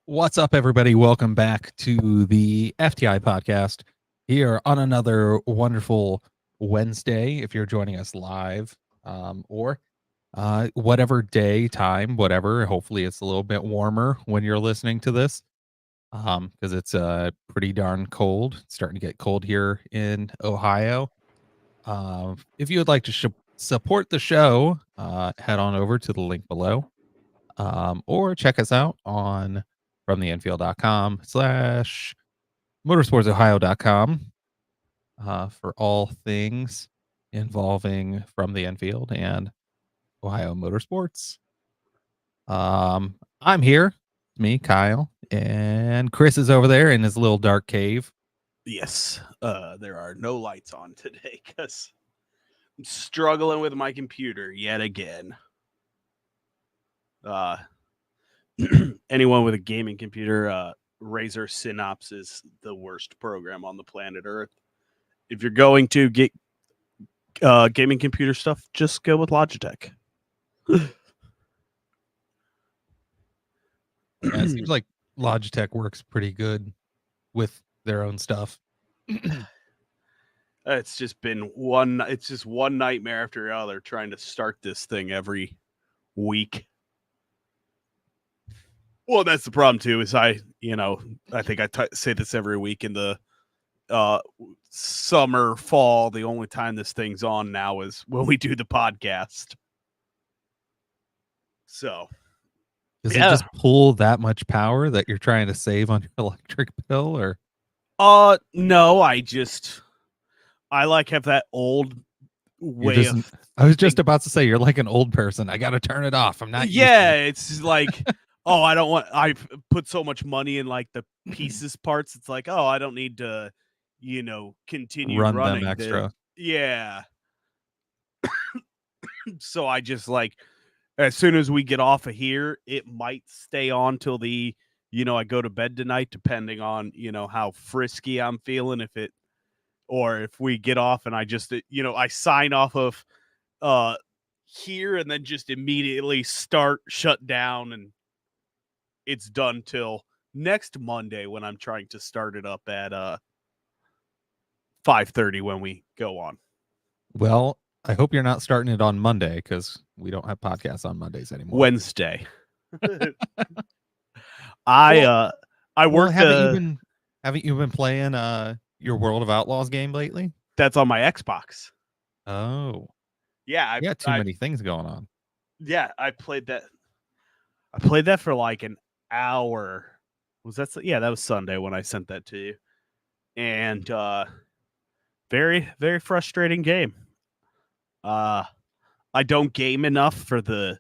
What's up, everybody? Welcome back to the FTI Podcast here on another wonderful Wednesday. If you're joining us live or whatever day, time, whatever, hopefully it's a little bit warmer when you're listening to this because it's pretty darn cold. It's starting to get cold here in Ohio. If you would like to support the show, head on over to the link below or check us out on fromtheinfield.com/motorsportsohio.com for all things involving From the Infield and Ohio Motorsports. I'm here, me, Kyle, and Chris is over there in his little dark cave. Yes, there are no lights on today because I'm struggling with my computer yet again. Anyone with a gaming computer, Razer Synapse is the worst program on the planet Earth. If you're going to get gaming computer stuff, just go with Logitech. It seems like Logitech works pretty good with their own stuff. It's just one nightmare after the other trying to start this thing every week. Well, that's the problem too. Is I think I say this every week in the summer, fall. The only time this thing's on now is when we do the podcast. So, does it just pull that much power that you're trying to save on your electric bill, or? No, I like have that old way of. I was just about to say you're like an old person. I got to turn it off. I'm not. Yeah, it's like. Oh, I've put so much money in like the pieces parts. It's like, oh, I don't need to, continue running them extra. Yeah. So I just like, as soon as we get off of here, it might stay on till I go to bed tonight, depending on, how frisky I'm feeling. Or if we get off and I just, I sign off of here and then just immediately shut down, and it's done till next Monday when I'm trying to start it up at 5:30 when we go on. Well, I hope you're not starting it on Monday because we don't have podcasts on Mondays anymore. Wednesday. I work. Haven't you been playing your World of Outlaws game lately? That's on my Xbox. Oh, yeah. I got too many things going on. Yeah, I played that. I played that for like an hour. That was Sunday when I sent that to you. And very, very frustrating game. I don't game enough to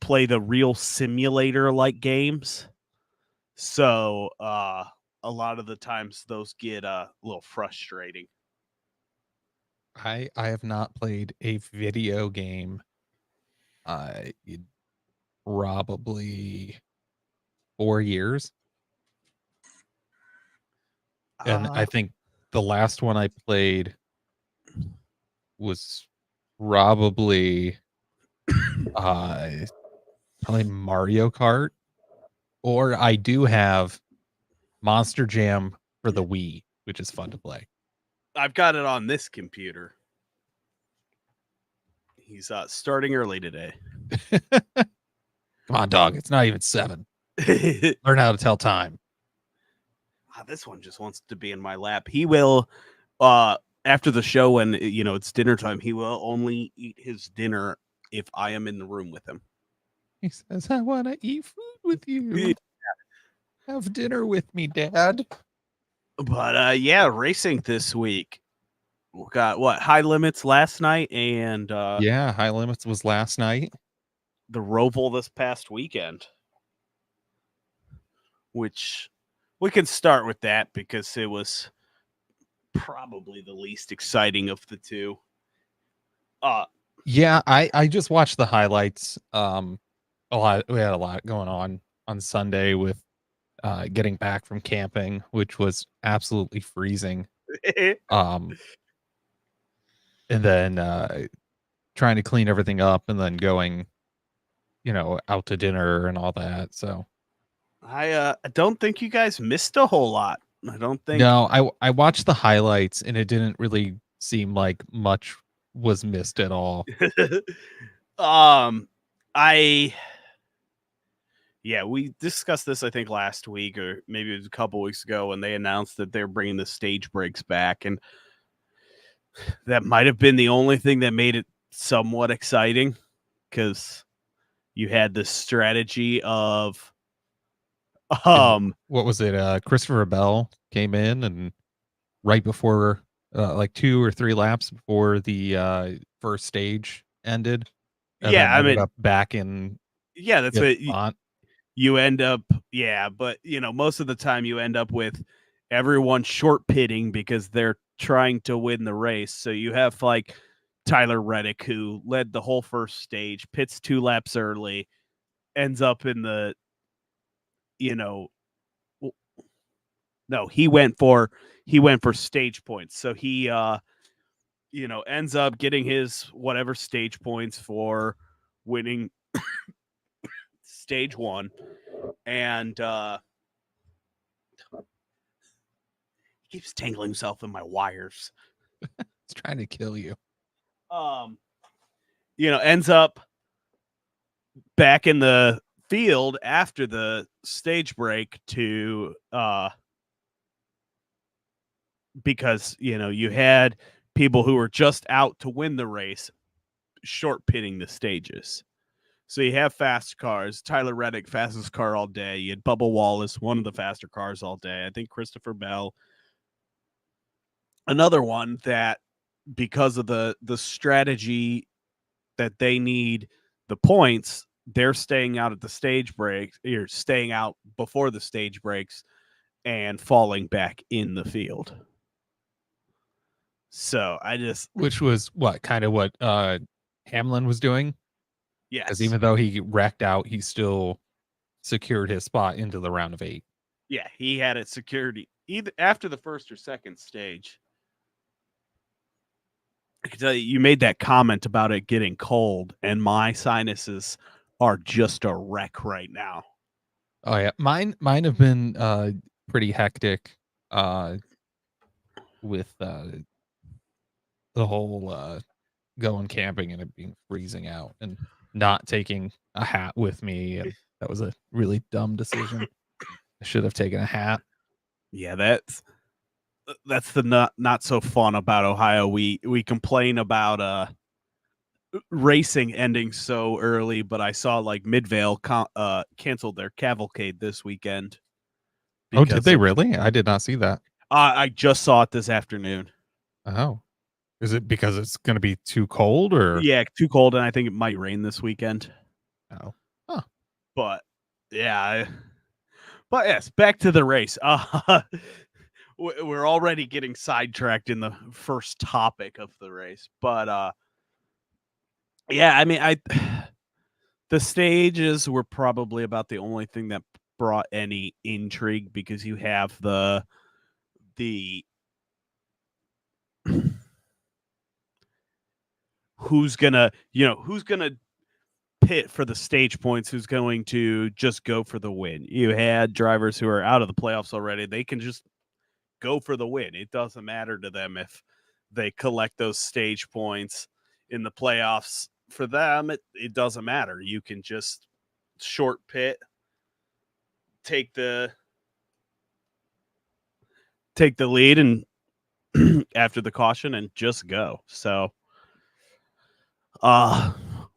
play the real simulator like games. So a lot of the times those get a little frustrating. I have not played a video game probably 4 years. And I think the last one I played was probably Mario Kart, or I do have Monster Jam for the Wii, which is fun to play. I've got it on this computer. He's starting early today. Come on, dog. It's not even 7. Learn how to tell time. This one just wants to be in my lap. He will, after the show when, it's dinner time, he will only eat his dinner if I am in the room with him. He says, I want to eat food with you. Yeah. Have dinner with me, Dad. But, racing this week. We got, High Limits last night, and... yeah, High Limits was last night. The Roval this past weekend. Which... we can start with that because it was probably the least exciting of the two. Yeah, I just watched the highlights. We had a lot going on Sunday with getting back from camping, which was absolutely freezing. And then trying to clean everything up and then going, out to dinner and all that. So I don't think you guys missed a whole lot. I don't think. No, I watched the highlights and it didn't really seem like much was missed at all. I Yeah, we discussed this I think last week or maybe it was a couple weeks ago when they announced that they're bringing the stage breaks back, and that might have been the only thing that made it somewhat exciting because you had the strategy of And what was it? Christopher Bell came in and right before like 2 or 3 laps before the first stage ended, and yeah, then I ended mean, up back in yeah, that's fifth what spot. you end up, yeah, but most of the time you end up with everyone short pitting because they're trying to win the race. So you have like Tyler Reddick, who led the whole first stage, pits 2 laps early, ends up in the, you know, no, he went for stage points. So he ends up getting his whatever stage points for winning stage 1, and he keeps tangling himself in my wires. It's trying to kill you. Ends up back in the field after the stage break to because you had people who were just out to win the race short pitting the stages. So you have fast cars. Tyler Reddick, fastest car all day. You had Bubba Wallace, one of the faster cars all day. I think Christopher Bell, another one that because of the strategy that they need the points, they're staying out at the stage breaks, or staying out before the stage breaks and falling back in the field. So I just, Which was what Hamlin was doing, because yes. even though he wrecked out, he still secured his spot into the round of 8. Yeah, he had it secured either after the first or second stage. I can tell you, you made that comment about it getting cold, and my sinuses are just a wreck right now. Oh yeah, mine have been pretty hectic with the whole going camping and it being freezing out and not taking a hat with me, and that was a really dumb decision. I should have taken a hat. Yeah, that's the not so fun about Ohio. We complain about racing ending so early, but I saw like Midvale canceled their cavalcade this weekend Oh, did because they of. really? I did not see that. I just saw it this afternoon. Oh, is it because it's going to be too cold or? Yeah, too cold, and I think it might rain this weekend. Oh, huh. But yeah, but yes, back to the race. We're already getting sidetracked in the first topic of the race, but yeah, I mean, the stages were probably about the only thing that brought any intrigue because you have the who's gonna pit for the stage points, who's going to just go for the win. You had drivers who are out of the playoffs already. They can just go for the win. It doesn't matter to them if they collect those stage points in the playoffs. For them, it doesn't matter. You can just short pit, take the lead, and after the caution, and just go. So,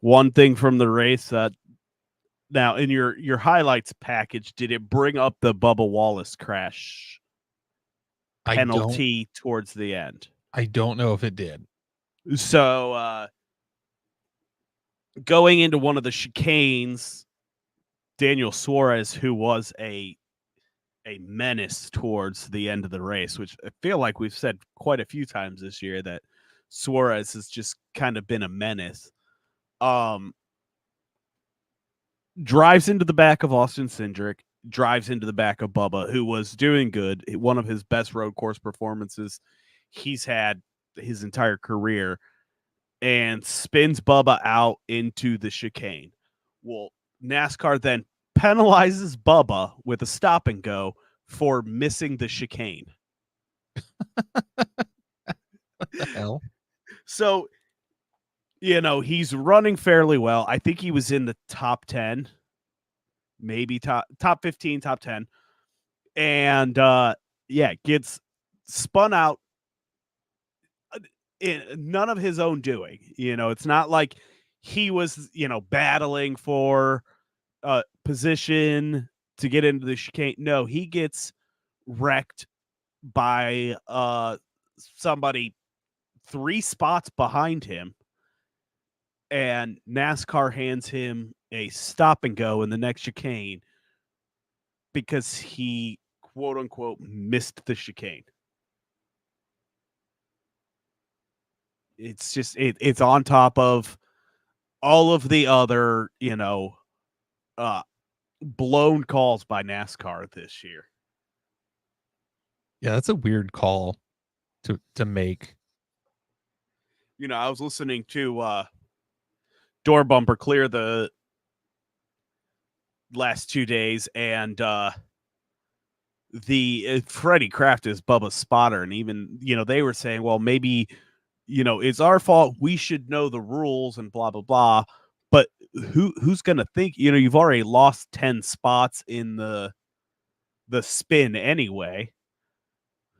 one thing from the race that now in your highlights package, did it bring up the Bubba Wallace crash I don't. penalty towards the end? I don't know if it did. So, going into one of the chicanes, Daniel Suarez, who was a menace towards the end of the race, which I feel like we've said quite a few times this year that Suarez has just kind of been a menace. Drives into the back of Austin Cindric, drives into the back of Bubba, who was doing good. One of his best road course performances he's had his entire career, and spins Bubba out into the chicane. Well, NASCAR then penalizes Bubba with a stop and go for missing the chicane. What the hell? So, he's running fairly well. I think he was in the top 10, maybe top 15, top 10. And gets spun out in none of his own doing. It's not like he was, battling for position to get into the chicane. No, he gets wrecked by somebody 3 spots behind him, and NASCAR hands him a stop and go in the next chicane because he quote unquote missed the chicane. It's just it's on top of all of the other, blown calls by NASCAR this year. Yeah, that's a weird call to make. I was listening to Door Bumper Clear the last 2 days, and Freddie Kraft is Bubba's spotter, and even they were saying, well, maybe it's our fault, we should know the rules and blah blah blah, but who's gonna think you've already lost 10 spots in the spin anyway?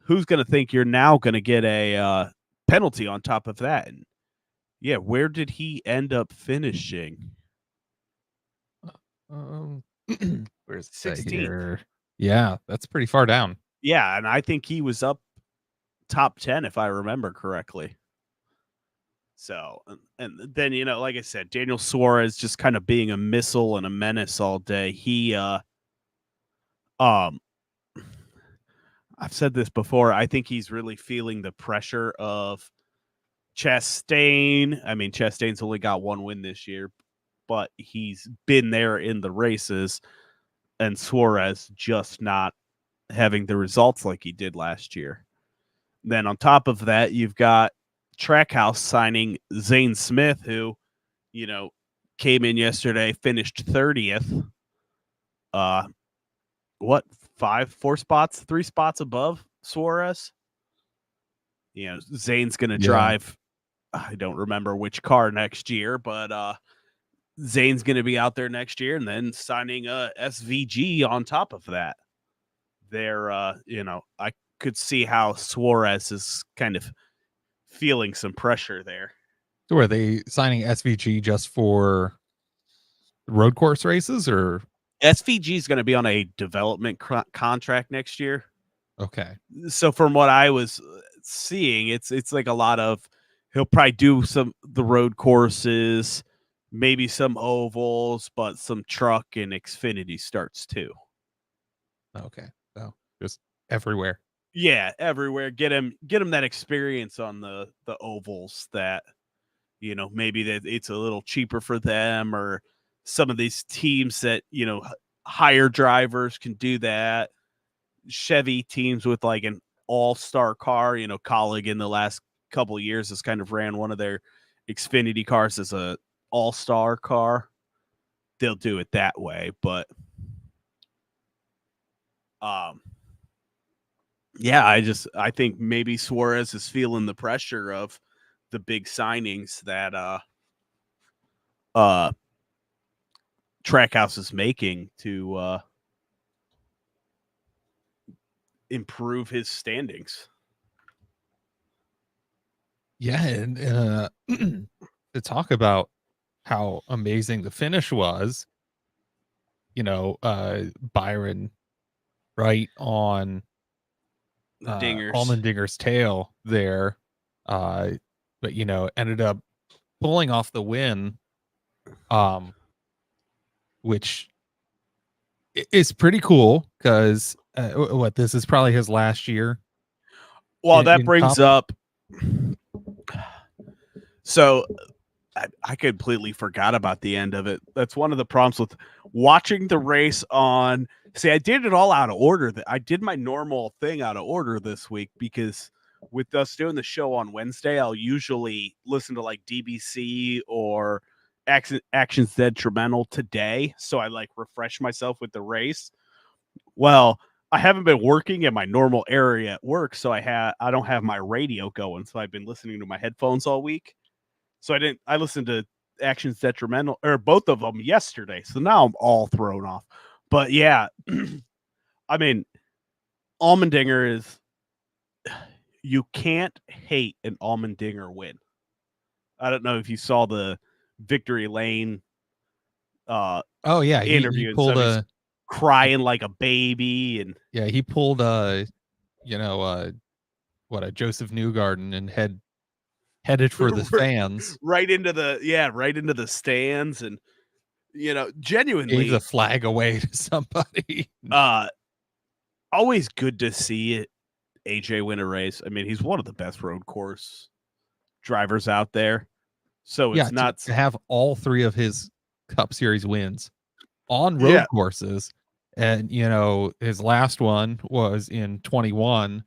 Who's gonna think you're now gonna get a penalty on top of that? And yeah, where did he end up finishing? Where's it 16th. here? Yeah, that's pretty far down. Yeah, and I think he was up top 10 if I remember correctly. So, and then like I said, Daniel Suarez just kind of being a missile and a menace all day. He I've said this before, I think he's really feeling the pressure of Chastain. I mean, Chastain's only got 1 win this year, but he's been there in the races, and Suarez just not having the results like he did last year. Then on top of that, you've got Trackhouse signing Zane Smith, who, came in yesterday, finished 30th. 3 spots above Suarez. Zane's going to drive, I don't remember which car next year, but Zane's going to be out there next year, and then signing a SVG on top of that. There, I could see how Suarez is kind of feeling some pressure there. So are they signing SVG just for road course races, or SVG is going to be on a development contract next year? Okay. So from what I was seeing, it's like a lot of, he'll probably do the road courses, maybe some ovals, but some truck and Xfinity starts too. Okay. So just everywhere. Yeah, everywhere. Get him that experience on the ovals that, maybe that it's a little cheaper for them, or some of these teams that, hire drivers can do that. Chevy teams with like an all-star car, Colleague in the last couple of years has kind of ran one of their Xfinity cars as a all-star car. They'll do it that way, but yeah, I think maybe Suarez is feeling the pressure of the big signings that Trackhouse is making to improve his standings. Yeah, and to talk about how amazing the finish was, Byron right on Dingers. Allmendinger's tail there, but ended up pulling off the win, which is pretty cool because this is probably his last year. Well, that brings up. So I completely forgot about the end of it. That's one of the problems with watching the race on. See, I did it all out of order. I did my normal thing out of order this week because with us doing the show on Wednesday, I'll usually listen to like DBC or actions detrimental today, so I like refresh myself with the race. Well, I haven't been working in my normal area at work, so I don't have my radio going, so I've been listening to my headphones all week. So I listened to actions detrimental or both of them yesterday, so now I'm all thrown off. But yeah, I mean, Allmendinger is, you can't hate an Allmendinger win. I don't know if you saw the Victory Lane Oh yeah, he interview and pulled stuff. He's a crying like a baby, and he pulled what, a Joseph Newgarden and headed for the fans. right into the stands, and Gave genuinely, the flag away to somebody. always good to see it. AJ win a race. I mean, he's one of the best road course drivers out there. So Yeah, it's not to have all 3 of his Cup Series wins on road yeah, courses, and his last one was in 21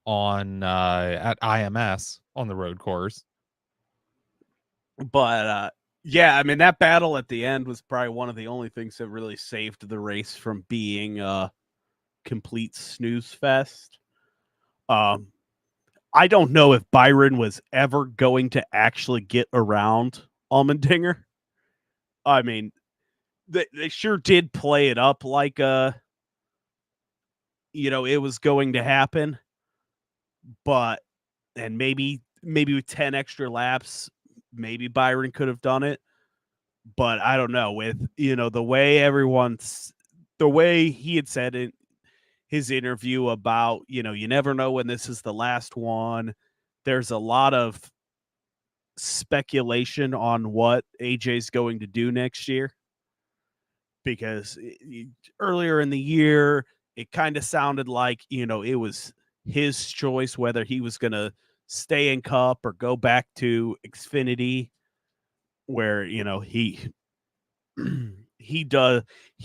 on at IMS on the road course. but yeah, I mean, that battle at the end was probably one of the only things that really saved the race from being a complete snooze fest. I don't know if Byron was ever going to actually get around Allmendinger. I mean, they sure did play it up like it was going to happen, but and maybe with 10 extra laps, maybe Byron could have done it. But I don't know, with the way he had said in his interview about, you never know when this is the last one. There's a lot of speculation on what AJ's going to do next year, because earlier in the year it kind of sounded like it was his choice whether he was going to stay in Cup or go back to Xfinity, where he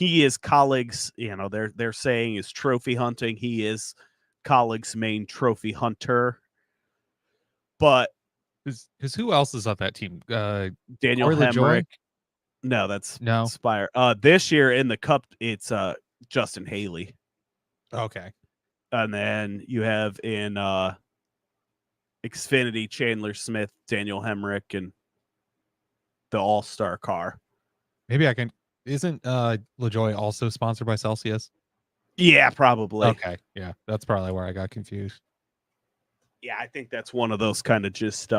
is colleagues, they're saying is trophy hunting. He is colleagues' main trophy hunter. But Because who else is on that team? Daniel Corey LaJoy? Hemrick, no, that's No. Spire. This year in the Cup, it's Justin Haley. Okay. And then you have in Xfinity Chandler Smith, Daniel Hemrick, and the All-Star car. Maybe I can. Isn't LaJoy also sponsored by Celsius? Yeah, probably. Okay. Yeah, that's probably where I got confused. Yeah, I think that's one of those kind of just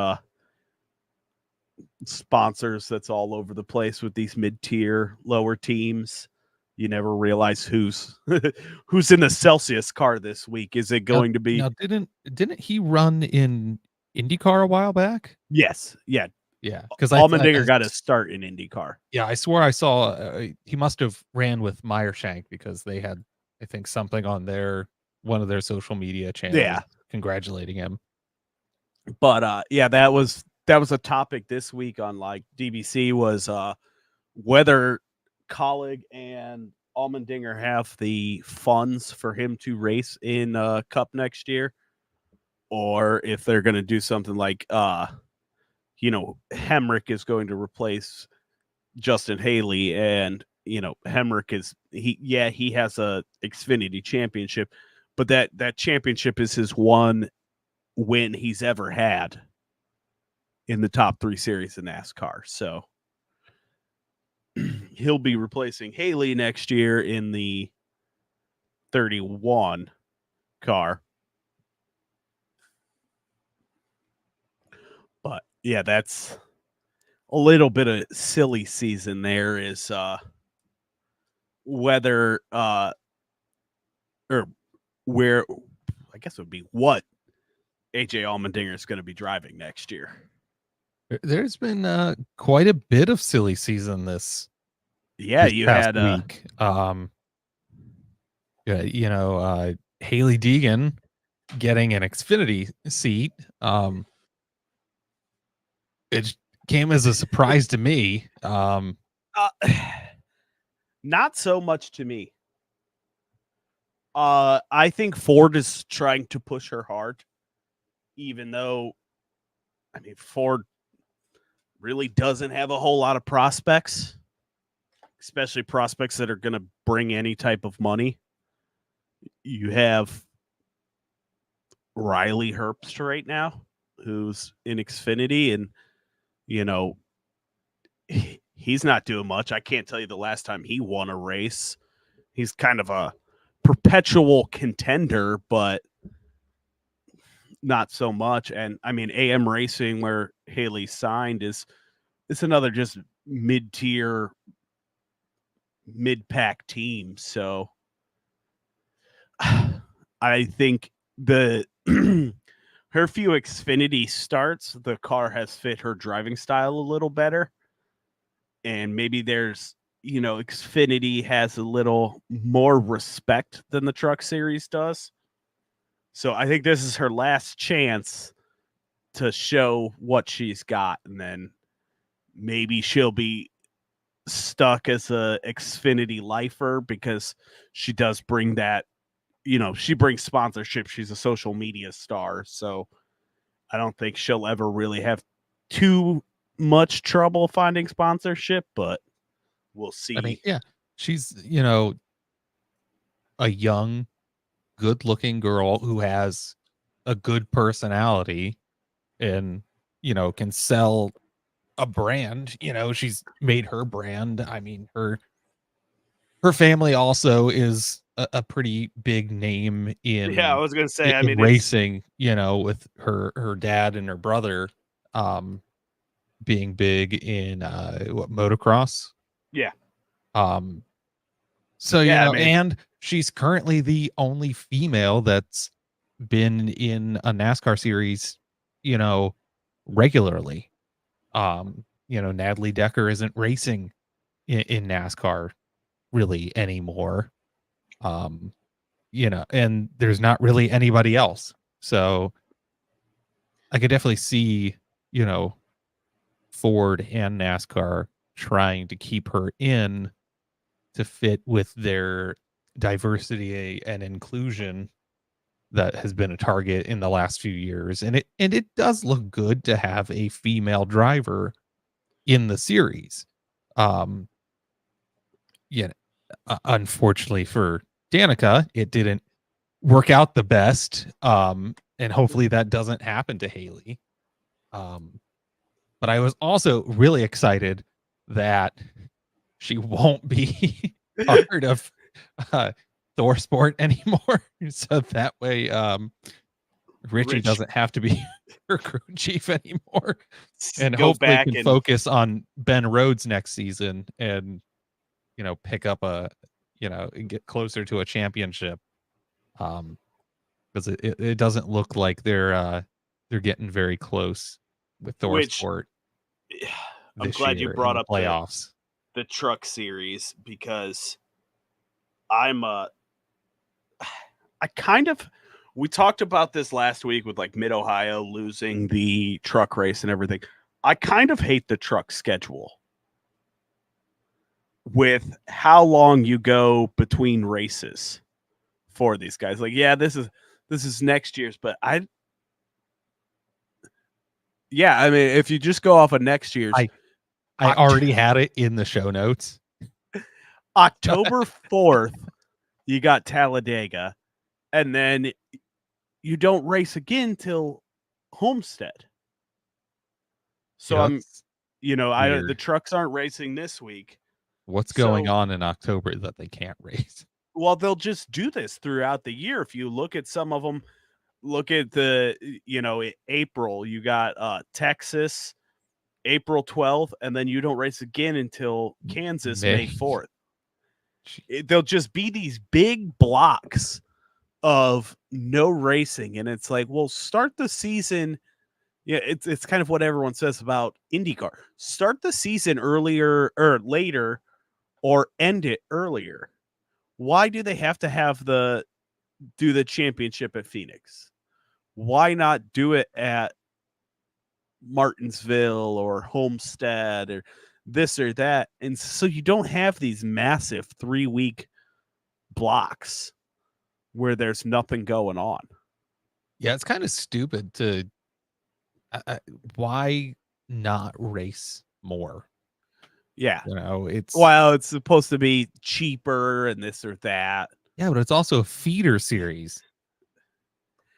sponsors that's all over the place with these mid-tier, lower teams. You never realize who's in the Celsius car this week. Is it going to be? Now, didn't he run in IndyCar a while back? Yes. Yeah. Yeah, because Allmendinger got his start in IndyCar. Yeah, I swore I saw he must have ran with Meyershank, because they had, I think, something on one of their social media channels congratulating him. But yeah, that was a topic this week on like DBC, was whether Colleague and Allmendinger have the funds for him to race in Cup next year, or if they're going to do something like Hemrick is going to replace Justin Haley, and Hemrick he has a Xfinity championship, but that championship is his one win he's ever had in the top 3 series in NASCAR. So he'll be replacing Haley next year in the 31 car. But yeah, that's a little bit of silly season there, is whether or where, I guess it would be what AJ Allmendinger is going to be driving next year. There's been quite a bit of silly season this you past had week. Haley Deegan getting an Xfinity seat. It came as a surprise to me. Not so much to me. I think Ford is trying to push her hard, even though, I mean, Ford really doesn't have a whole lot of prospects, especially prospects that are going to bring any type of money. You have Riley Herbst right now, who's in Xfinity, and you know he's not doing much. I can't tell you the last time he won a race. He's kind of a perpetual contender, but not so much. And I mean, AM Racing, where Haley signed, is another just mid-tier, mid-pack team. So I think the her few Xfinity starts, the car has fit her driving style a little better. And maybe there's, Xfinity has a little more respect than the Truck Series does. So I think this is her last chance to show what she's got, and then maybe she'll be stuck as a Xfinity lifer because she does bring that, she brings sponsorship. She's a social media star, so I don't think she'll ever really have too much trouble finding sponsorship, but we'll see. I mean, yeah, she's, a young, good-looking girl who has a good personality and, can sell a brand. She's made her brand. I mean, her family also is a pretty big name Yeah, I was gonna say, I in mean, racing, with her dad and her brother being big in motocross. Yeah. So, Yeah, I mean, and she's currently the only female that's been in a NASCAR series, regularly. Natalie Decker isn't racing in NASCAR really anymore. And there's not really anybody else. So I could definitely see, Ford and NASCAR trying to keep her in to fit with their diversity and inclusion that has been a target in the last few years. And it does look good to have a female driver in the series. Yeah, unfortunately for Danica, it didn't work out the best. And hopefully that doesn't happen to Haley. But I was also really excited that she won't be part of Thor Sport anymore. So that way Richie Rich, doesn't have to be her crew chief anymore. And go hopefully back can and focus on Ben Rhodes next season and pick up and get closer to a championship. Because it doesn't look like they're getting very close with Thor which Sport I'm this glad you year in brought the up playoffs. the truck series, because I'm I kind of we talked about this last week with like Mid Ohio losing the truck race and everything. I kind of hate the truck schedule with how long you go between races for these guys. Like, yeah, this is next year's, but I mean, if you just go off of next year's, I already had it in the show notes. October 4th, you got Talladega, and then you don't race again till Homestead. So Yeah, I'm, that's the weird. trucks aren't racing this week. What's going So, on in October that they can't race? well, they'll just do this throughout the year. If you look at some of them, look at the, April, you got Texas, April 12th, and then you don't race again until Kansas, May 4th. There'll just be these big blocks of no racing, and it's like, well, start the season. Yeah, it's kind of what everyone says about IndyCar. Start the season earlier or later, or end it earlier. Why do they have to do the championship at Phoenix? Why not do it at Martinsville or Homestead or this or that? And so you don't have these massive 3-week blocks where there's nothing going on. Yeah, it's kind of stupid to why not race more? Yeah. It's Well, it's supposed to be cheaper and this or that. yeah, but it's also a feeder series.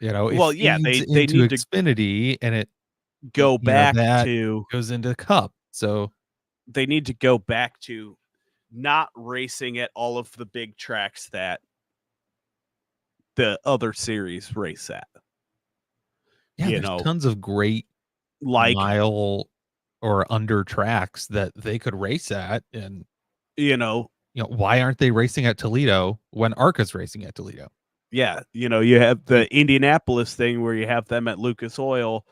It Well, yeah, feeds they into need to Xfinity, and it go back that to goes into Cup. So not racing at all of the big tracks that the other series race at. yeah, there's tons of great Like, mile or under tracks that they could race at, and why aren't they racing at Toledo when ARCA's racing at Toledo? yeah, you have the Indianapolis thing where you have them at Lucas Oil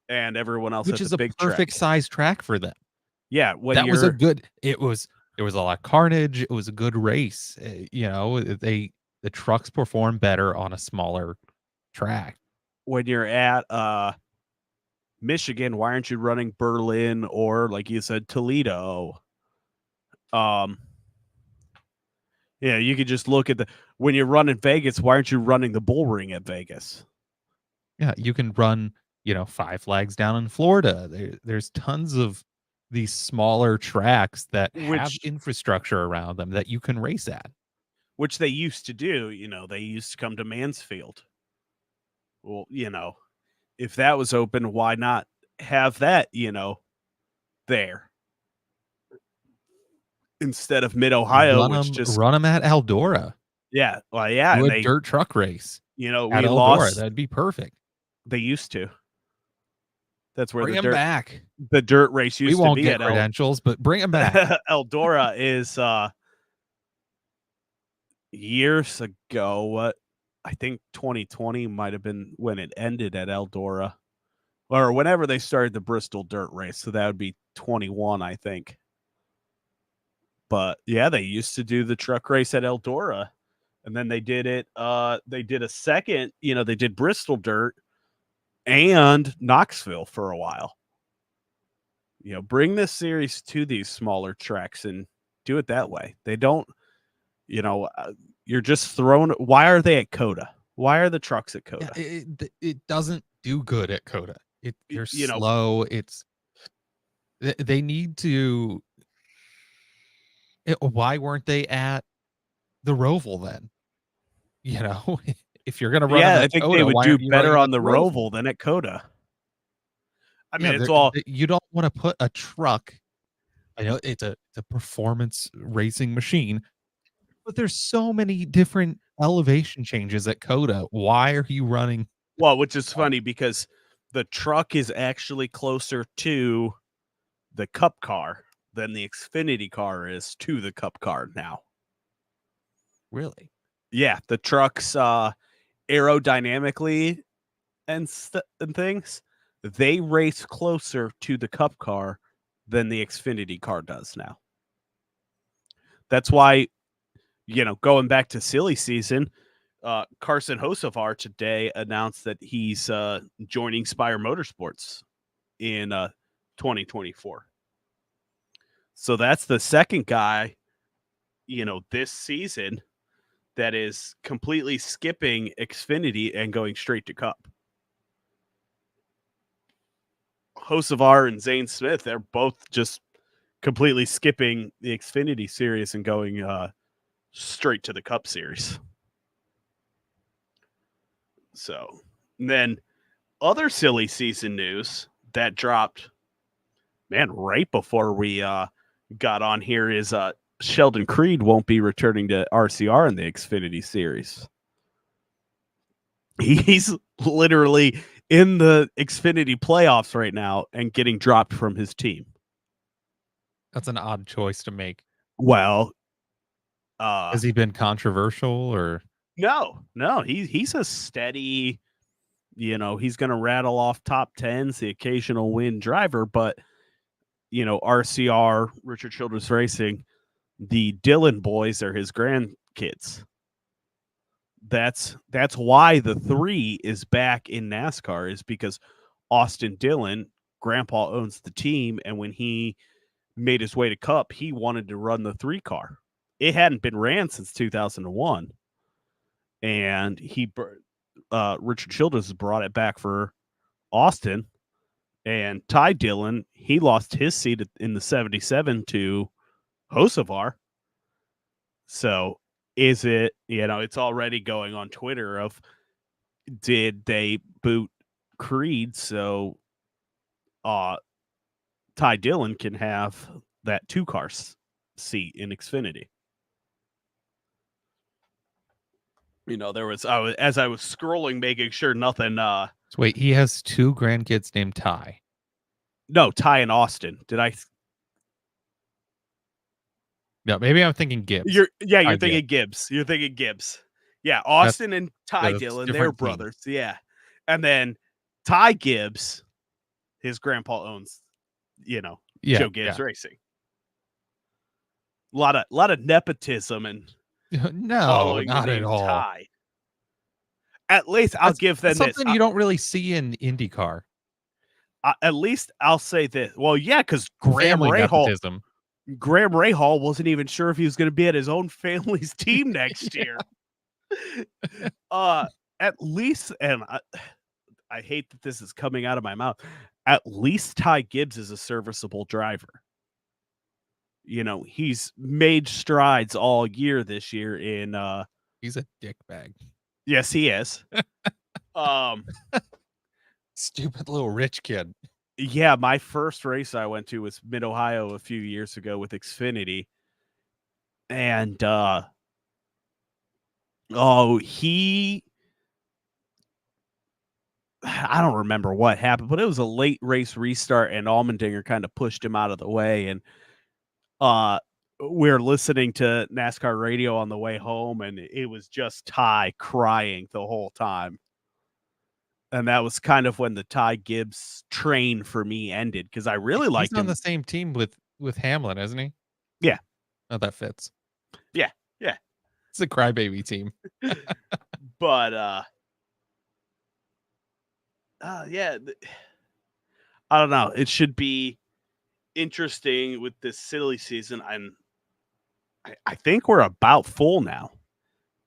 and everyone else Which at the is a big perfect track. size track for them. Yeah, when That was a you're good there was a lot of carnage, it was a good race, the trucks perform better on a smaller track. at Michigan, why aren't you running Berlin or, like you said, Toledo? Yeah, you could just look at when you run in Vegas, why aren't you running the bull ring at Vegas? Yeah, you can run, 5 Flags down in Florida. There's tons of these smaller tracks that have Which infrastructure around them that you can race at. they used to do, they used to come to Mansfield. Well, if that was open, why not have that, there instead of Mid Ohio, which just Run them at Eldora. yeah, well, yeah, Do and a dirt truck race at we Eldora. lost. That'd be perfect. They used to. That's where Bring them back. the dirt race We used to won't be get at credentials, but bring them back. Eldora is years ago. What I think 2020 might have been when it ended at Eldora, or whenever they started the Bristol dirt race. So that would be 21, I think. But yeah, they used to do the truck race at Eldora, and then they did it. They did a second. They did Bristol dirt and Knoxville for a while. Bring this series to these smaller tracks and do it that way. They don't. You're just throwing. Why are they at Coda? Why are the trucks at Coda? Yeah, it doesn't do good at Coda. They're You know, slow. They need to. Why weren't they at the Roval then? If you're gonna run them yeah, I at think they Coda, would why do aren't you running better them on at the the Roval? Roval than at Coda. I Yeah, mean, it's all. you don't want to put a truck. I know it's a performance racing machine, but there's so many different elevation changes at Coda. Why are you running? Well, which is funny because the truck is actually closer to the Cup car than the Xfinity car is to the Cup car now. Really? Yeah, the trucks aerodynamically and things, they race closer to the Cup car than the Xfinity car does now. That's why, going back to silly season, Carson Hocevar today announced that he's joining Spire Motorsports in 2024. So that's the second guy, this season that is completely skipping Xfinity and going straight to Cup. Hocevar and Zane Smith, they're both just completely skipping the Xfinity series and going straight to the Cup series. So, and then other silly season news that dropped, man, right before we got on here is Sheldon Creed won't be returning to RCR in the Xfinity series. He's literally in the Xfinity playoffs right now and getting dropped from his team. That's an odd choice to make. Well, Has he been controversial or? no, he's a steady, he's going to rattle off top 10s, the occasional win driver, but RCR, Richard Childress Racing, the Dillon boys are his grandkids. That's why the 3 is back in NASCAR, is because Austin Dillon, grandpa, owns the team, and when he made his way to Cup, he wanted to run the 3 car. It hadn't been ran since 2001, and Richard Childress brought it back for Austin, And Ty Dillon, he lost his seat in the 77 to Hocevar. So is it, it's already going on Twitter of, did they boot Creed so Ty Dillon can have that 2-car seat in Xfinity? As I was scrolling, making sure nothing. So wait, he has 2 grandkids named Ty. No, Ty and Austin. Did I? No, maybe I'm thinking Gibbs. You're Ty thinking Gibbs. You're thinking Gibbs. Yeah, Austin and Ty Dillon, they're brothers. Yeah, and then Ty Gibbs, his grandpa owns, Joe Gibbs Racing. A lot of nepotism and no, not at all. Ty. At least I'll give them something you don't really see in IndyCar. At least I'll say this. Well, yeah, because Graham nepotism. Rahal wasn't even sure if he was going to be at his own family's team next year. At least, and I hate that this is coming out of my mouth, at least Ty Gibbs is a serviceable driver. He's made strides all year this year in he's a dickbag. Yes, he is. Stupid little rich kid. Yeah, my first race I went to was Mid-Ohio a few years ago with Xfinity. And I don't remember what happened, but it was a late race restart and Allmendinger kind of pushed him out of the way. And we're listening to NASCAR radio on the way home, and it was just Ty crying the whole time. And that was kind of when the Ty Gibbs train for me ended, because I really liked him. He's on the same team with Hamlin, isn't he? Yeah. Oh, that fits. Yeah. It's a crybaby team. But yeah, I don't know. It should be interesting with this silly season. I think we're about full now.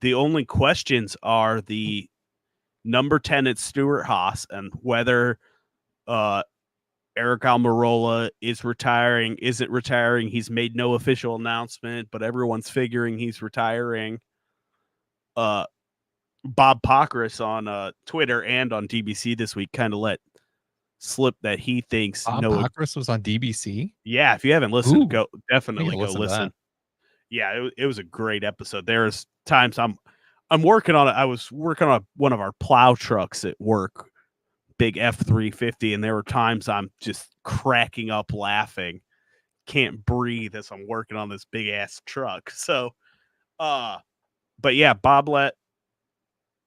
The only questions are the number 10 at Stewart-Haas and whether Eric Almirola is retiring, isn't retiring. He's made no official announcement, but everyone's figuring he's retiring. Bob Pockrass on Twitter and on DBC this week kind of let slip that he thinks Bob Pockrass was on DBC. Yeah, if you haven't listened, go listen. To yeah, it was a great episode. There's times I'm working on it. I was working on one of our plow trucks at work, big F350, and there were times I'm just cracking up laughing, can't breathe as I'm working on this big ass truck. So, but yeah, Bob let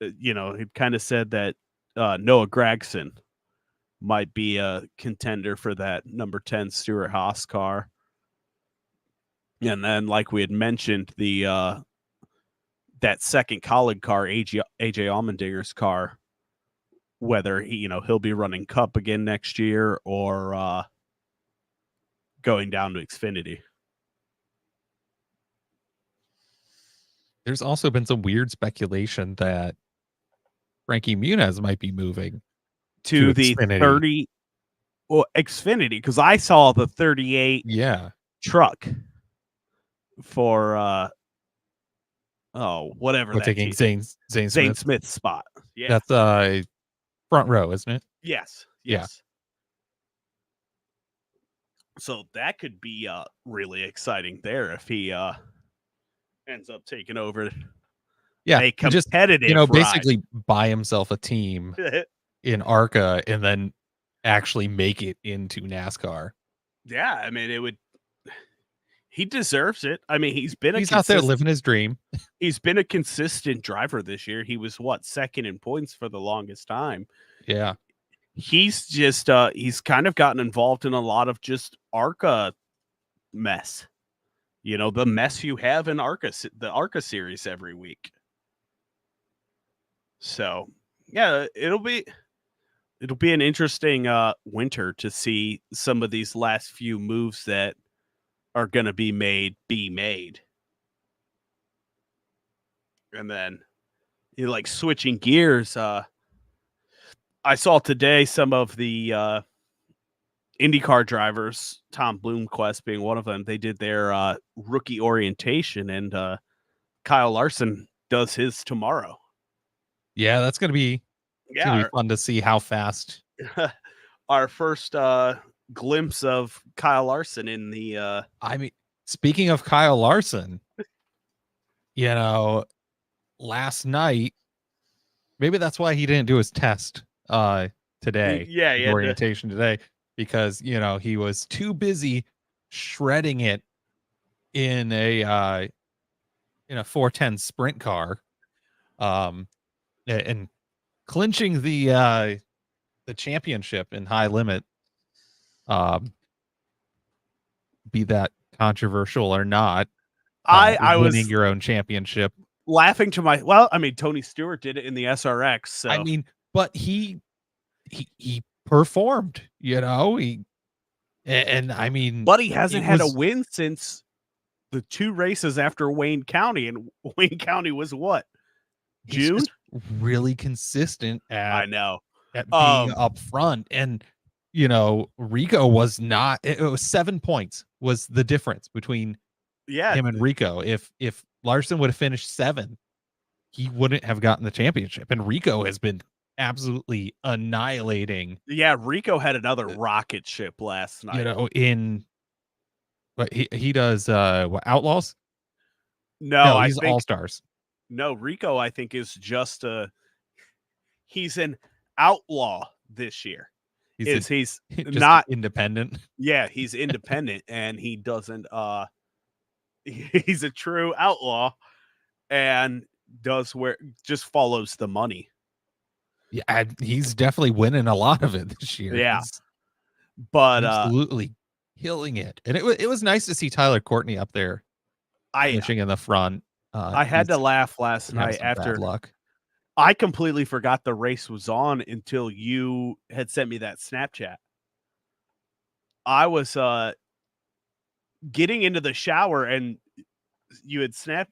he kind of said that Noah Gragson might be a contender for that number 10 Stewart-Haas car. And then, like we had mentioned, the that second Collin car, AJ Allmendinger's car, whether he'll be running Cup again next year or going down to Xfinity. There's also been some weird speculation that Frankie Muniz might be moving to the Xfinity. 30 Xfinity, because I saw the 38 truck for whatever that taking Zane Smith's spot. Yeah, that's front row, isn't it? Yes. Yeah. So that could be really exciting there if he ends up taking over. Yeah, a competitive just basically buy himself a team in ARCA and then actually make it into NASCAR. Yeah, I mean he deserves it. I mean, he's out there living his dream. He's been a consistent driver this year. He was second in points for the longest time. Yeah. He's just he's kind of gotten involved in a lot of just ARCA mess. The mess you have in the ARCA series every week. So, yeah, it'll be an interesting winter to see some of these last few moves that are going to be made. And then switching gears, I saw today some of the IndyCar drivers, Tom Bloomquist being one of them, they did their rookie orientation, and Kyle Larson does his tomorrow. Yeah, that's gonna be Yeah, fun to see how fast. our first glimpse of Kyle Larson in the I mean, speaking of Kyle Larson, you know, last night, maybe that's why he didn't do his test today, yeah, his he had to, orientation today, because he was too busy shredding it in a 410 sprint car, um and clinching the championship in high limit, um be that controversial or not, I winning was your own championship. laughing to I mean, Tony Stewart did it in the SRX, so I mean, but he performed, and I mean, but he hasn't it had a was win since the 2 races after Wayne County, and Wayne County was what? he's June? just really consistent I know. at being up front. And Rico was not. It was 7 points was the difference between Yeah, him and Rico. If Larson would have finished 7, he wouldn't have gotten the championship. And Rico has been absolutely annihilating, yeah, Rico had another rocket ship last night. in what he does, what, Outlaws? No, No, I he's think All-Stars. no, Rico I think is just he's an outlaw this year. He's He's just not independent. yeah, he's independent and he doesn't he's a true outlaw and does where just follows the money. Yeah, he's definitely winning a lot of it this year. Yeah. He's But absolutely killing it. And it was nice to see Tyler Courtney up there I finishing in the front. I had He's to laugh last been having night some bad after luck. I completely forgot the race was on until you had sent me that Snapchat. I was getting into the shower and you had sent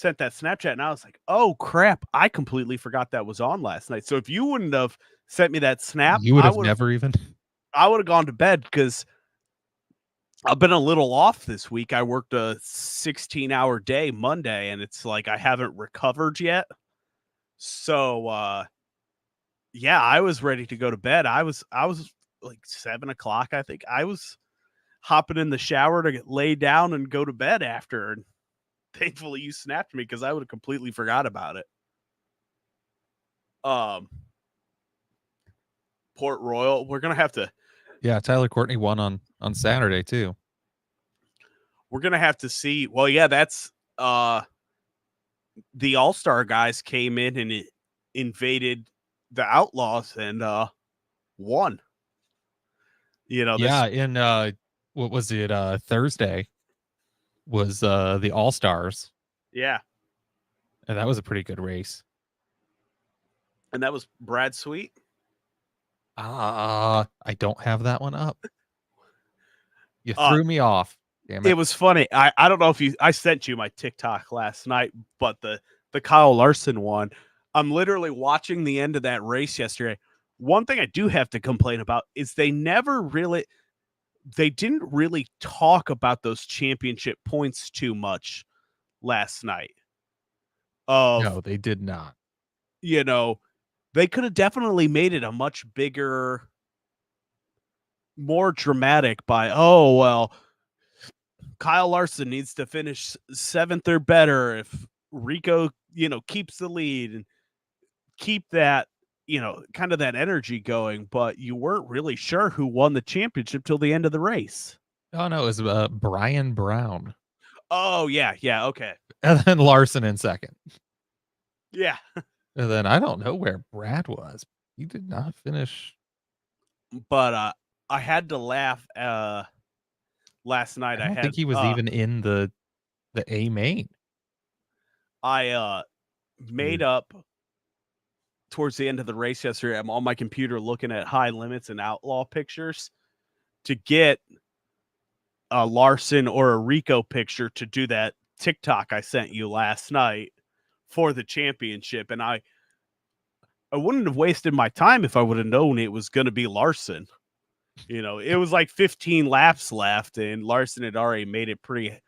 that Snapchat, and I was like, "Oh crap! I completely forgot that was on last night." So if you wouldn't have sent me that snap, You would have never even. I would have gone to bed because I've been a little off this week. I worked a 16-hour day Monday, and it's like I haven't recovered yet. So yeah, I was ready to go to bed. I was like 7 o'clock. I think I was hopping in the shower to lay down and go to bed after. And thankfully, you snapped me because I would have completely forgot about it. Port Royal, we're gonna have to. Yeah, Tyler Courtney won on Saturday too. We're gonna have to see. Well, yeah, that's the All-Star guys came in and invaded the Outlaws and won. Yeah, in what was it? Thursday was the All-Stars, Yeah, and that was a pretty good race. and that was Brad Sweet. I don't have that one up. You threw me off. Damn It it. was funny. I don't know if I sent you my TikTok last night, but the Kyle Larson one, I'm literally watching the end of that race yesterday. One thing I do have to complain about is they didn't really talk about those championship points too much last night. No, they did not. They could have definitely made it a much bigger, more dramatic by, oh, well, Kyle Larson needs to finish 7th or better if Rico, keeps the lead and keep that, kind of that energy going. But you weren't really sure who won the championship till the end of the race. Oh no, it was Brian Brown. Oh, yeah. Yeah. Okay. And then Larson in second. Yeah. And then I don't know where Brad was. He did not finish. But I had to laugh last night. I don't think he was even in the A main. I made up towards the end of the race yesterday. I'm on my computer looking at high limits and outlaw pictures to get a Larson or a Rico picture to do that TikTok I sent you last night for the championship. And I wouldn't have wasted my time if I would have known it was going to be Larson. It was like 15 laps left, and Larson had already made it pretty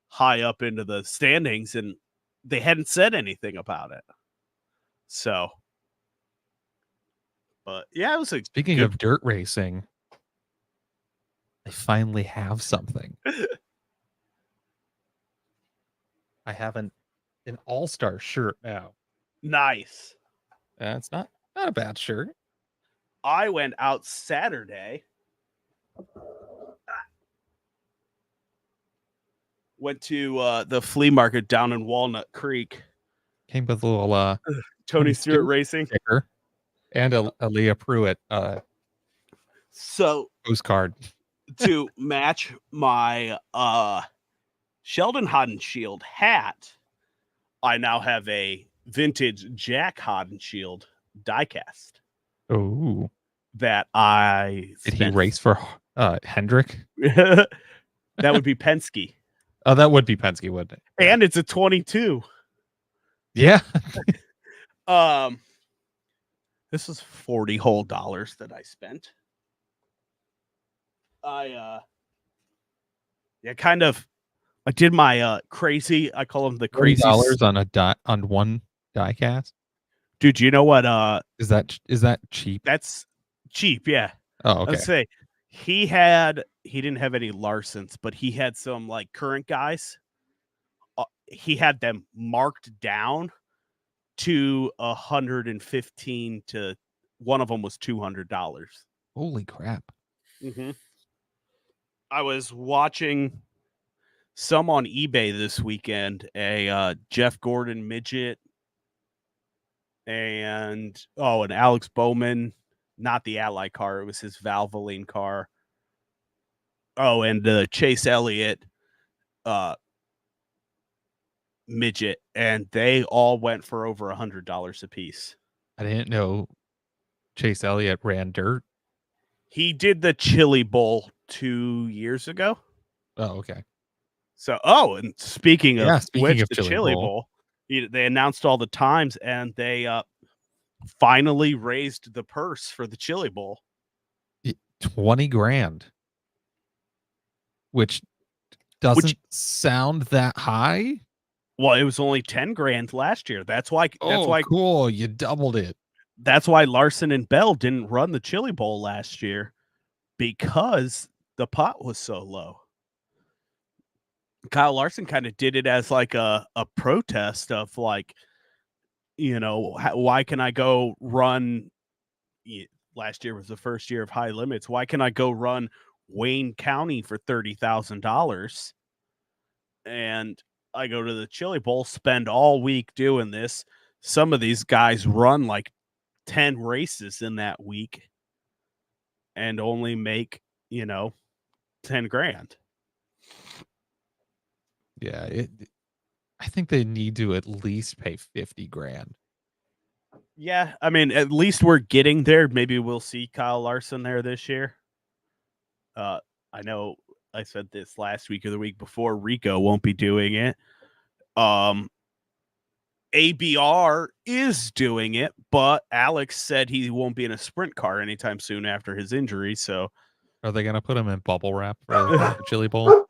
high up into the standings, and they hadn't said anything about it. So, but yeah, it was a Speaking good. of dirt racing, I finally have something. I have an all-star shirt now. Nice. It's not a bad shirt. I went out Saturday. Went to the flea market down in Walnut Creek. Came with a little Tony Stewart Racing sticker and a Leah Pruitt So postcard. to match my Sheldon Hodenshield hat, I now have a vintage Jack Hodenshield diecast. Oh, that I did he race for Hendrick? That would be Penske. Oh, that would be Penske, wouldn't it? Yeah. And it's a 22. Yeah. This was $40 whole that I spent. I did my crazy. I call them the crazy $40 on one diecast. Dude, you know what? Is that cheap? That's cheap, yeah. Oh, okay. Let's say he didn't have any Larsons, but he had some like current guys. He had them marked down to 115 to one of them was $200. Holy crap. Mm-hmm. I was watching some on eBay this weekend, a Jeff Gordon midget and an Alex Bowman, not the Ally car, it was his Valvoline car. Oh, and Chase Elliott midget, and they all went for over $100 a piece. I didn't know Chase Elliott ran dirt. He did the Chili Bowl 2 years ago. Oh, okay. So, and speaking of the Chili Bowl, they announced all the times, and they finally raised the purse for the Chili Bowl. $20,000, which doesn't sound that high. Well, it was only $10,000 last year. That's why cool. You doubled it. That's why Larson and Bell didn't run the Chili Bowl last year, because the pot was so low. Kyle Larson kind of did it as like a protest of like, why can I go run? Last year was the first year of high limits. Why can I go run Wayne County for $30,000? And I go to the Chili Bowl, spend all week doing this. Some of these guys run like 10 races in that week and only make, $10,000. Yeah, I think they need to at least pay $50,000. Yeah, I mean, at least we're getting there. Maybe we'll see Kyle Larson there this year. I know I said this last week or the week before. Rico won't be doing it. ABR is doing it, but Alex said he won't be in a sprint car anytime soon after his injury. So, are they going to put him in bubble wrap for the Chili Bowl?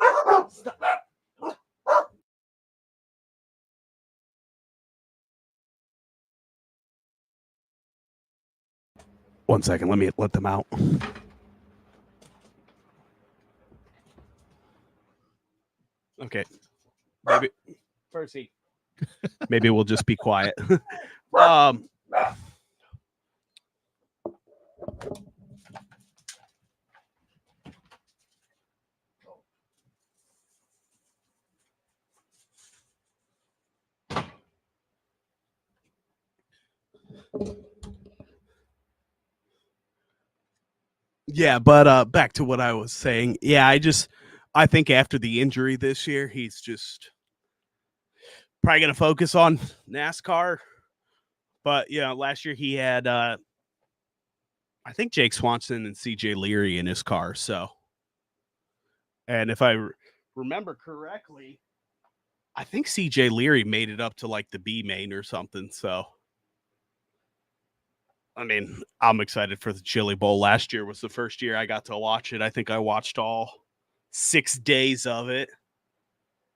One second, let me let them out. Okay, maybe Percy. Maybe we'll just be quiet. Yeah, but back to what I was saying. Yeah, I think after the injury this year, he's just probably going to focus on NASCAR. But, last year he had, I think, Jake Swanson and CJ Leary in his car. So, and if I remember correctly, I think CJ Leary made it up to like the B main or something. So, I mean, I'm excited for the Chili Bowl. Last year was the first year I got to watch it. I think I watched all 6 days of it.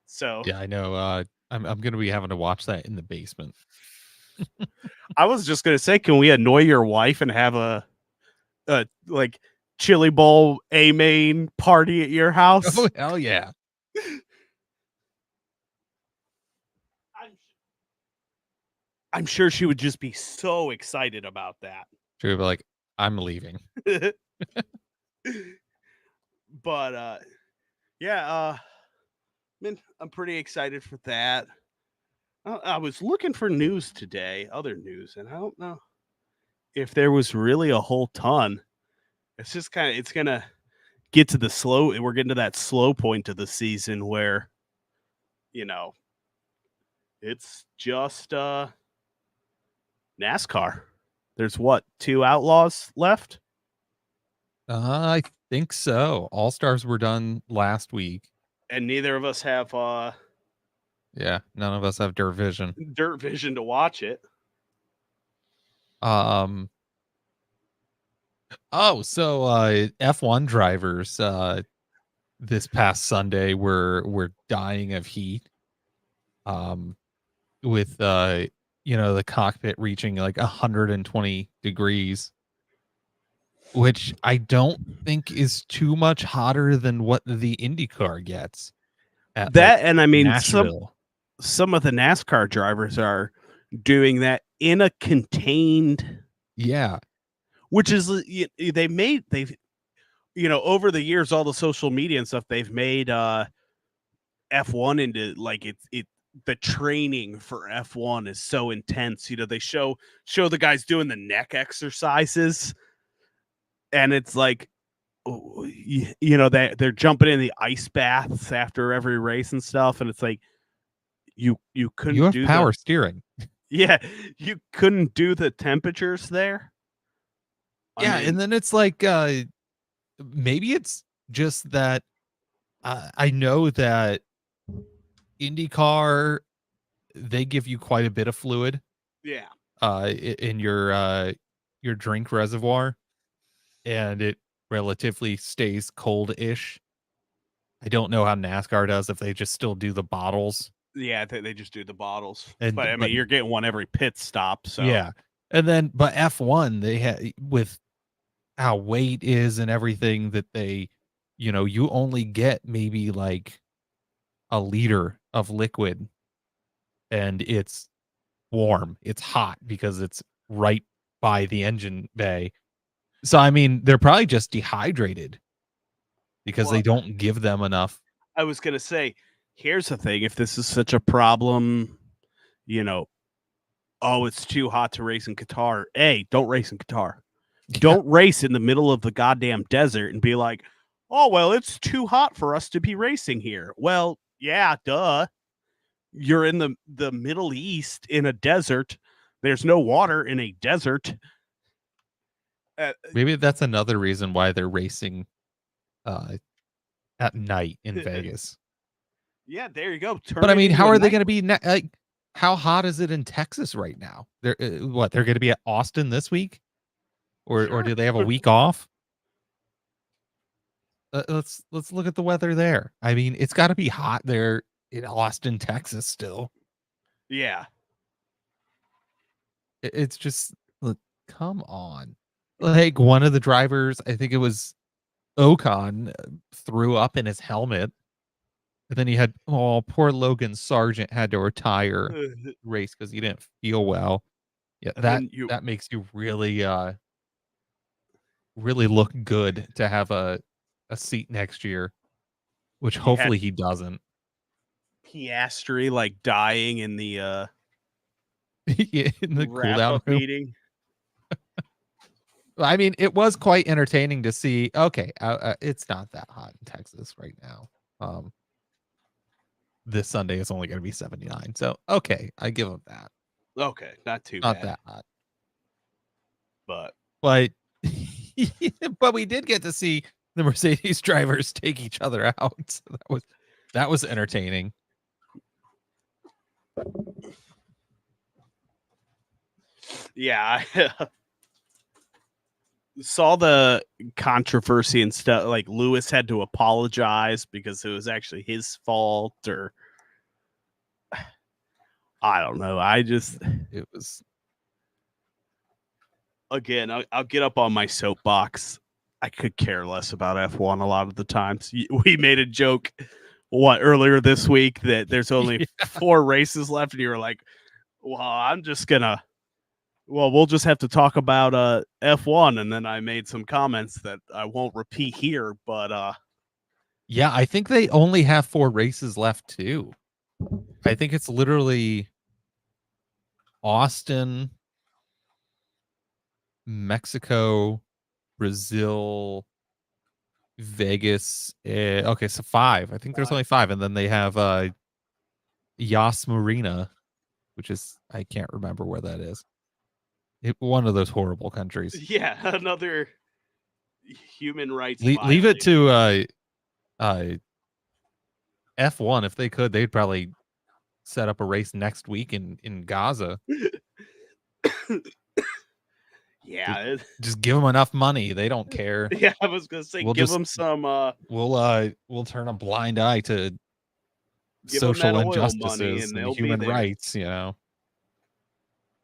So Yeah, I know. I'm gonna be having to watch that in the basement. I was just gonna say, can we annoy your wife and have a like Chili Bowl A main party at your house? Oh hell yeah! I'm sure she would just be so excited about that. She would be like, "I'm leaving." But yeah, man, I'm pretty excited for that. I was looking for news today, other news, and I don't know if there was really a whole ton. It's just kind of it's gonna get to the slow. We're getting to that slow point of the season where you know it's just NASCAR. There's what 2 outlaws left, I think so. All Stars were done last week. and neither of us have Yeah, none of us have dirt vision. dirt vision to watch it. Um. Oh, so F1 drivers this past Sunday were dying of heat. Um, with the cockpit reaching like 120 degrees, which I don't think is too much hotter than what the IndyCar gets at like That and I mean Nashville. some of the NASCAR drivers are doing that in a contained, Yeah. which is they've over the years, all the social media and stuff, they've made F1 into like it the training for F1 is so intense. They show the guys doing the neck exercises, and it's like they're jumping in the ice baths after every race and stuff, and it's like you You couldn't have do power steering. yeah, you couldn't do the temperatures there. Yeah, and then it's like maybe it's just that I know that IndyCar, they give you quite a bit of fluid Yeah. in your drink reservoir, and it relatively stays cold-ish. I don't know how NASCAR does, if they just still do the bottles. Yeah, they just do the bottles. And But I mean, you're getting one every pit stop, so yeah. And then but F1, they had with how weight is and everything that you only get maybe like a liter of liquid, and it's warm. It's hot because it's right by the engine bay. So I mean, they're probably just dehydrated because they well, don't give them enough. I was gonna say, here's the thing: if this is such a problem, you know, oh, it's too hot to race in Qatar. A, don't race in Qatar. Don't race in the middle of the goddamn desert and be like, oh well, it's too hot for us to be racing here. Well, yeah, duh. You're in the Middle East in a desert. There's no water in a desert. Maybe that's another reason why they're racing uh at night in Vegas. Yeah, there you go. But I mean, how are they going to be like how hot is it in Texas right now? They're what, they're going to be at Austin this week? Or do they have a week off? Let's look at the weather there. I mean, it's got to be hot there in Austin, Texas still. Yeah. It's just look, come on. Like one of the drivers, I think it was Ocon, threw up in his helmet. And then he had poor Logan Sargent had to retire race because he didn't feel well. Yeah, that makes you really really look good to have a seat next year, which hopefully he doesn't. Piastri like dying in the Yeah, in the cool down room meeting. I mean, it was quite entertaining to see. Okay, it's not that hot in Texas right now. This Sunday is only going to be 79. So, okay, I give them that. Okay, not too Not bad. that hot. But but we did get to see the Mercedes drivers take each other out. So that was entertaining. Yeah. saw the controversy and stuff. Like Lewis had to apologize because it was actually his fault, or I don't know. It was Again, I'll get up on my soapbox. I could care less about F1 a lot of the times. We made a joke earlier this week that there's only 4 races left, and you were like, well, we'll just have to talk about F1, and then I made some comments that I won't repeat here, but yeah, I think they only have 4 races left too. I think it's literally Austin, Mexico, Brazil, Vegas. Okay, so 5. I think there's only 5, and then they have Yas Marina, which is I can't remember where that is. One of those horrible countries. yeah, another human rights. Leave it to F1. If they could, they'd probably set up a race next week in Gaza. Yeah, just give them enough money. They don't care. Yeah, I was gonna say, give them some. We'll turn a blind eye to social injustices and human rights. You know.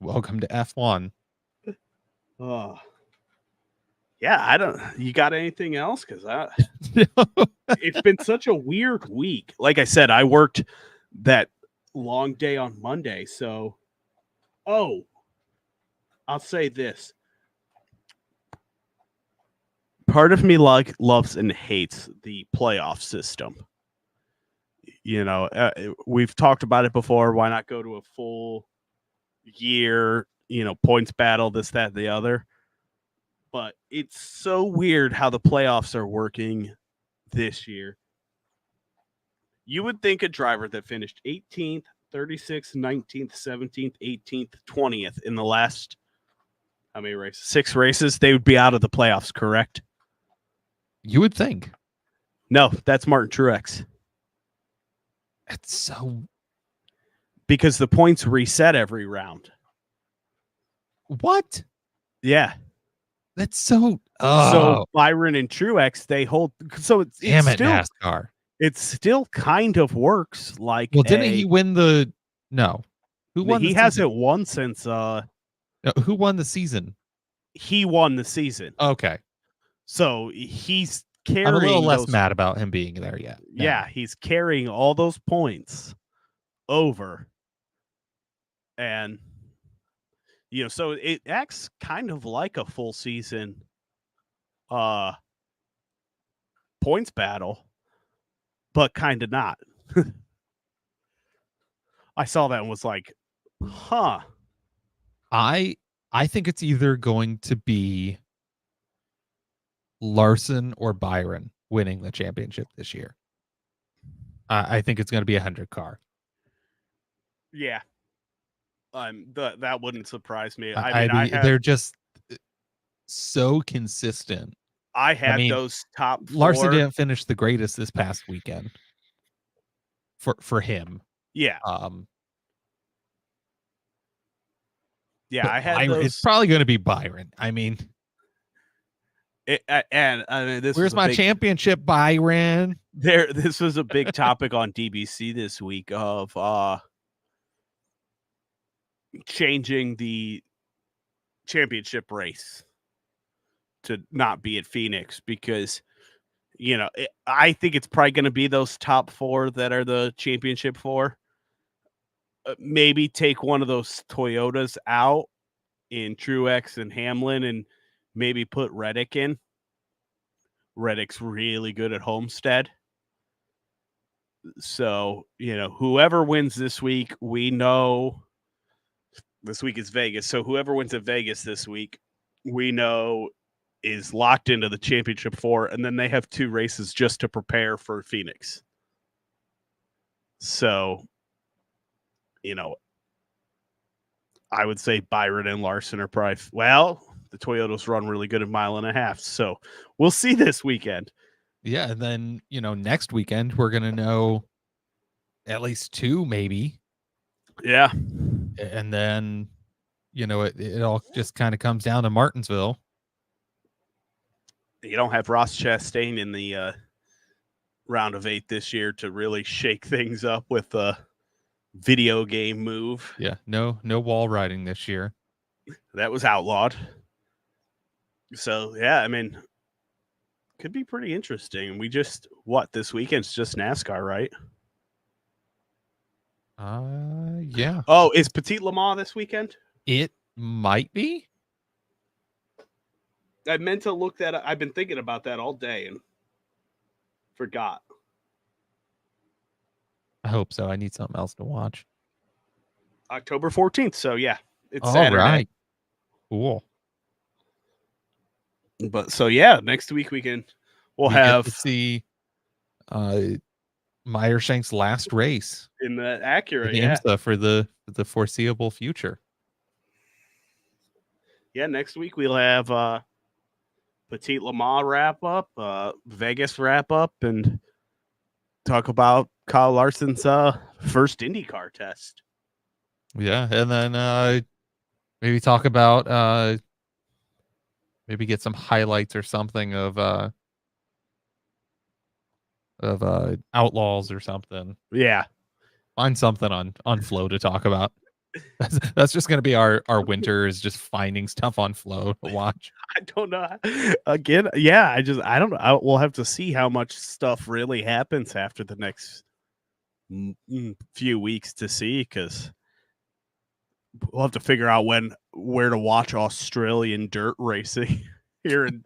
Welcome to F1. Oh, yeah. I don't. You got anything else? Because it's been such a weird week. Like I said, I worked that long day on Monday, so. Oh, I'll say this. Part of me loves and hates the playoff system. You know, we've talked about it before. Why not go to a full year, points battle, this, that, the other? But it's so weird how the playoffs are working this year. You would think a driver that finished 18th, 36th, 19th, 17th, 18th, 20th in the last, how many races? 6 races, they would be out of the playoffs, correct? You would think. No, that's Martin Truex. It's so... Because the points reset every round. What? Yeah. That's so... So Byron and Truex, they hold... So it's Damn it, still, NASCAR. It still kind of works like... Well, didn't he win the... No. Who won He hasn't won since... who won the season? He won the season. Okay. So he's carrying... I'm a little less mad about him being there yet. No. Yeah, he's carrying all those points over. And, so it acts kind of like a full season points battle, but kind of not. I saw that and was like, huh. I think it's either going to be Larson or Byron winning the championship this year. I think it's going to be 100 car. Yeah. That wouldn't surprise me. They're just so consistent. I had those top 4. Larson didn't finish the greatest this past weekend for him. Yeah. Yeah, I had those... It's probably going to be Byron. I mean, this. Where's my championship, Byron? This was a big topic on DBC this week of changing the championship race to not be at Phoenix because, I think it's probably going to be those top 4 that are the championship 4. Maybe take one of those Toyotas out in Truex and Hamlin and maybe put Reddick in. Reddick's really good at Homestead. So, whoever wins this week, we know this week is Vegas. So whoever wins at Vegas this week, we know is locked into the championship 4. And then they have 2 races just to prepare for Phoenix. So, I would say Byron and Larson are probably, the Toyotas run really good at 1.5 miles. So we'll see this weekend. Yeah. And then, next weekend, we're going to know at least 2, maybe. Yeah. And then, it all just kind of comes down to Martinsville. you don't have Ross Chastain in the round of 8 this year to really shake things up with a video game move. Yeah, no wall riding this year. That was outlawed. So yeah, I mean, could be pretty interesting. We just this weekend's just NASCAR, right? Yeah. Oh, is Petit Le Mans this weekend? It might be. I meant to look that up. I've been thinking about that all day and forgot. I hope so. I need something else to watch. October 14th. So yeah, it's All Saturday. right. Cool. But so yeah, next week we'll We have get to see Meyershank's last race in the Acura, in IMSA for the foreseeable future. Yeah, next week we'll have Petit Le Mans wrap up, Vegas wrap up, and talk about Kyle Larson's first IndyCar test. Yeah, and then maybe talk about maybe get some highlights or something of Outlaws or something. Yeah, find something on Flow to talk about. That's just gonna be our winter, is just finding stuff on Flow to watch. I don't know. Again, yeah, I don't know. We'll have to see how much stuff really happens after the next few weeks to see, because we'll have to figure out where to watch Australian dirt racing here in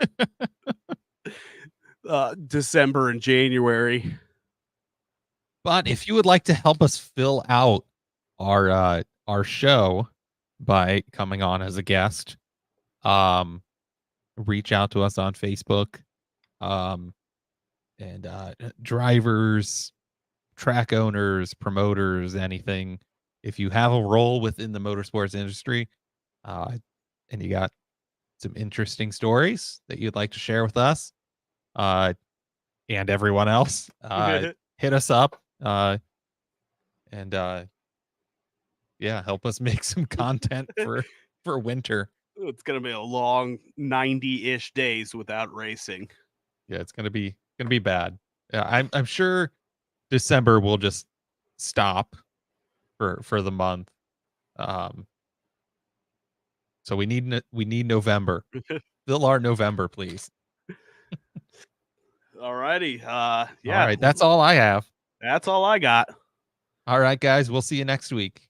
December and January. But if you would like to help us fill out our show by coming on as a guest, reach out to us on Facebook. And drivers, track owners, promoters, anything. If you have a role within the motorsports industry, and you got some interesting stories that you'd like to share with us, and everyone else, hit us up, and yeah, help us make some content for winter. It's gonna be a long 90-ish days without racing. Yeah, it's gonna be bad. Yeah, I'm sure December will just stop for the month. So we need November. Fill our November, please. Alrighty. Yeah. All right, that's all I have. That's all I got. All right, guys, we'll see you next week.